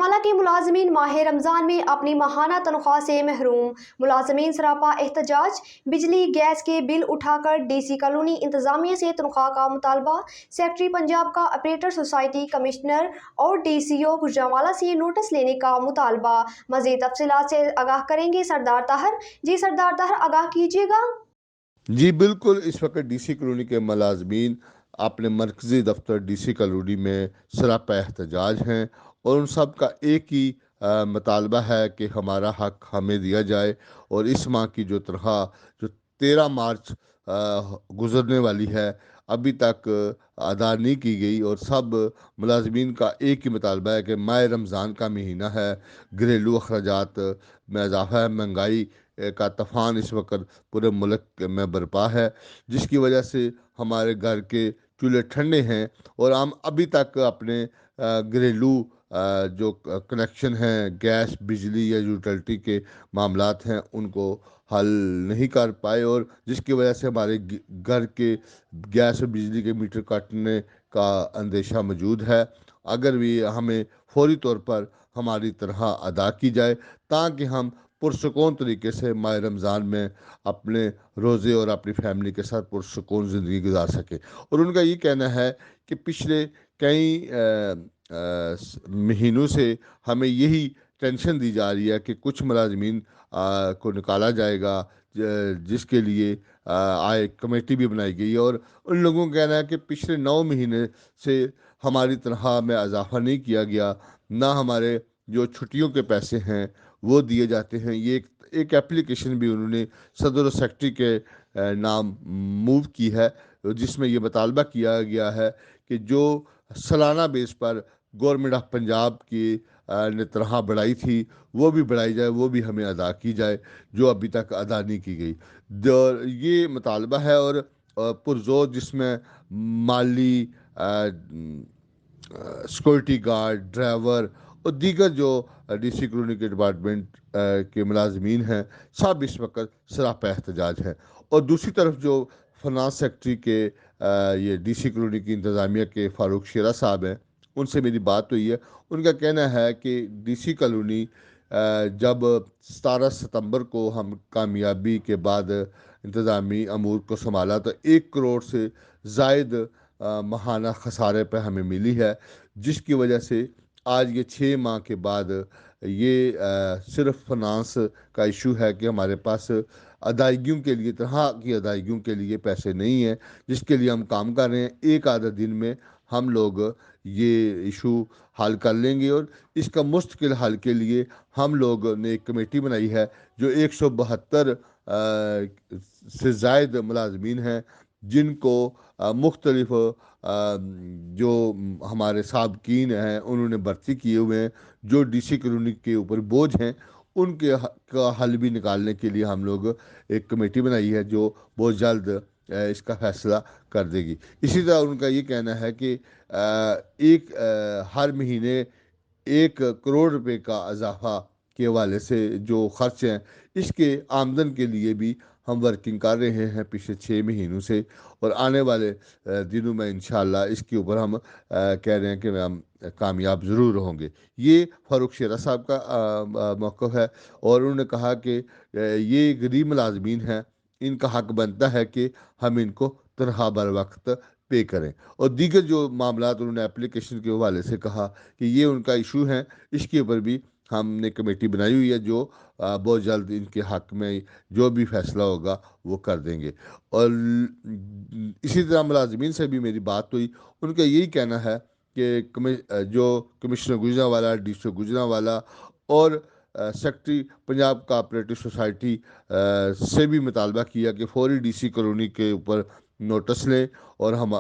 गुजरांवाला के मुलाजमीन माह रमज़ान में अपनी माहाना तनख्वाह से महरूम। मुलाजमीन सरापा एहतजाज। बिजली गैस के बिल उठाकर DC कॉलोनी इंतजामिया से तनख्वाह का मुतालबा। सेक्रेटरी पंजाब का ऑपरेटर सोसाइटी कमिश्नर और DCO गुजरांवाला से नोटिस लेने का मुतालबा। मज़ीद तफसीलात से आगाह करेंगे सरदार ताहर। जी सरदार ताहर, आगाह कीजिएगा। जी बिल्कुल, इस वक्त DC कॉलोनी के मुलाजमीन अपने मरकज़ी दफ्तर DC कॉलोनी में सरापा एहतजाज हैं और उन सब का एक ही मुतालबा है कि हमारा हक हमें दिया जाए और इस माह की जो तनख्वाह जो 13 मार्च गुजरने वाली है अभी तक अदा नहीं की गई। और सब मुलाजमीन का एक ही मुतालबा है कि माह रमज़ान का महीना है, घरेलू अखराजात में इजाफा है, महंगाई का तूफान इस वक्त पूरे मुल्क में बरपा है, जिसकी वजह से हमारे घर के चूल्हे ठंडे हैं और हम अभी तक अपने घरेलू जो कनेक्शन हैं, गैस, बिजली या यूटिलिटी के मामलात हैं, उनको हल नहीं कर पाए और जिसकी वजह से हमारे घर के गैस और बिजली के मीटर काटने का अंदेशा मौजूद है। अगर भी हमें फौरी तौर पर हमारी तनख्वाह अदा की जाए ताकि हम पुरसुकून तरीके से माह रमज़ान में अपने रोज़े और अपनी फैमिली के साथ पुरसुकून ज़िंदगी गुजार सकें। और उनका ये कहना है कि पिछले कई महीनों से हमें यही टेंशन दी जा रही है कि कुछ मुलाजमीन को निकाला जाएगा, जिसके लिए आय कमेटी भी बनाई गई है। और उन लोगों का कहना है कि पिछले 9 महीने से हमारी तनख्वाह में इजाफा नहीं किया गया, ना हमारे जो छुट्टियों के पैसे हैं वो दिए जाते हैं। ये एक एप्लीकेशन भी उन्होंने सदर और सेक्रेटरी के नाम मूव की है, जिसमें ये मुतालबा किया गया है कि जो सालाना बेस पर गवर्नमेंट ऑफ पंजाब की ने तनख्वाह बढ़ाई थी वो भी बढ़ाई जाए, वो भी हमें अदा की जाए जो अभी तक अदा नहीं की गई। ये मुतालबा है और पुरजोर जिसमें माली, सिक्योरिटी गार्ड, ड्राइवर और दीगर जो DC कॉलोनी के डिपार्टमेंट के मुलाजमीन हैं, सब इस वक्त सरापा एहतजाज हैं। और दूसरी तरफ जो फाइनेंस सेक्रेटरी के ये DC कॉलोनी की इंतज़ामिया के फ़ारूक शेरा साहब हैं, उनसे मेरी बात हुई है। उनका कहना है कि DC कॉलोनी जब 17 सितंबर को हम कामयाबी के बाद इंतज़ामी अमूर को संभाला तो 1 करोड़ से ज़ायद माहाना खसारे पर हमें मिली है, जिसकी वजह से आज ये 6 माह के बाद ये सिर्फ फाइनेंस का इशू है कि हमारे पास अदायगियों के लिए, तनख्वाह की अदायगियों के लिए पैसे नहीं हैं, जिसके लिए हम काम कर रहे हैं। एक आधा दिन में हम लोग ये इशू हल कर लेंगे और इसका मुस्तकिल हल के लिए हम लोग ने एक कमेटी बनाई है जो 172 से ज़ायद मुलाजमीन हैं, जिनको मुख्तलिफ जो हमारे साबकीन हैं उन्होंने भर्ती किए हुए हैं, जो DC कॉलोनी के ऊपर बोझ हैं उनके का हल भी निकालने के लिए हम लोग एक कमेटी बनाई है जो बहुत जल्द इसका फैसला कर देगी। इसी तरह उनका ये कहना है कि हर महीने 1 करोड़ रुपए का इजाफा के हवाले से जो खर्च हैं, इसके आमदन के लिए भी हम वर्किंग कर रहे हैं पिछले 6 महीनों से और आने वाले दिनों में इंशाअल्लाह इसके ऊपर हम कह रहे हैं कि हम कामयाब ज़रूर होंगे। ये फ़ारूक शेरा साहब का मौक़िफ़ है और उन्होंने कहा कि ये गरीब मुलाजमीन हैं, इनका हक बनता है कि हम इनको तनख्वाह बर वक्त पे करें। और दीगर जो मामलात उन्होंने एप्लीकेशन के हवाले से कहा कि ये उनका इशू है, इसके ऊपर भी हमने कमेटी बनाई हुई है जो बहुत जल्द इनके हक में जो भी फैसला होगा वो कर देंगे। और इसी तरह मुलाजमीन से भी मेरी बात हुई, उनका यही कहना है कि जो कमिश्नर गुजरांवाला, DC गुजरांवाला और सेक्रेटरी पंजाब कोऑपरेटिव सोसाइटी से भी मुतालबा किया कि फौरी DC कॉलोनी के ऊपर नोटिस लें और हम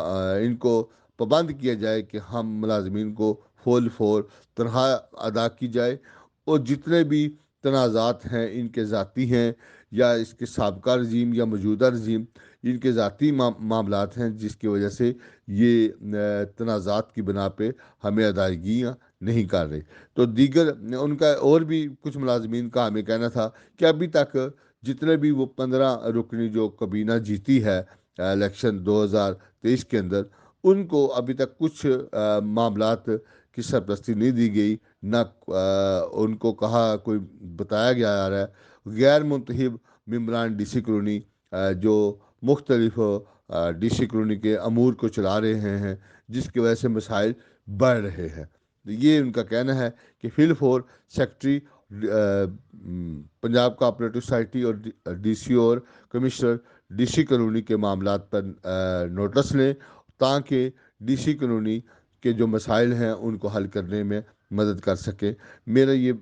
इनको पाबंद किया जाए कि हम मुलाजमीन को फौर तनख्वाह अदा की जाए और जितने भी तनाज़ात हैं इनके ज़ाती हैं या इसके साबका रजीम या मौजूदा रजीम, इनके ज़ाती मामलात हैं जिसकी वजह से ये तनाज़ात की बिना पे हमें अदायगियाँ नहीं कर रहे। तो दीगर उनका और भी कुछ मुलाजमीन का हमें कहना था कि अभी तक जितने भी वो 15 रुकनी जो कबीना जीती है इलेक्शन 2023 के अंदर, उनको अभी तक कुछ मामलात की सरपरस्ती नहीं दी गई, ना उनको कहा कोई बताया गया जा रहा है। गैर मुंतखब मम्बरान डी सी कॉलोनी जो मुख्तलिफ डी सी कॉलोनी के अमूर को चला रहे हैं, जिसकी वजह से मसाइल बढ़ रहे हैं। ये उनका कहना है कि फिल फोर सेक्रेटरी पंजाब कोऑपरेटिव सोसाइटी और डीसी और कमिश्नर डीसी कॉलोनी के मामलात पर नोटिस लें, ताकि डीसी कॉलोनी के जो मसाइल हैं उनको हल करने में मदद कर सके। मेरा ये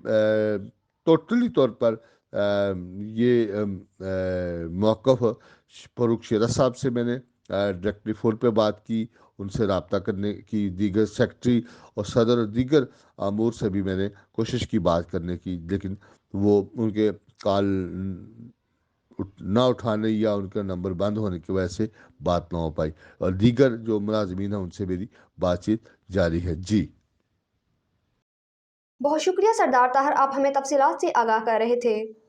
टोटली तौर पर ये मौक़िफ़ फ़ारूक शेरा साहब से मैंने डायरेक्टली फ़ोन पे बात की, उनसे रब्ता करने की, दीगर सेक्रेटरी और सदर और दीगर आमूर से भी मैंने कोशिश की बात करने की, लेकिन वो उनके कॉल ना उठाने या उनका नंबर बंद होने की वजह से बात ना हो पाई। और दीगर जो मुलाजमीन हैं उनसे मेरी बातचीत जारी है। जी बहुत शुक्रिया सरदार ताहर, आप हमें तफसीलात से आगाह कर रहे थे।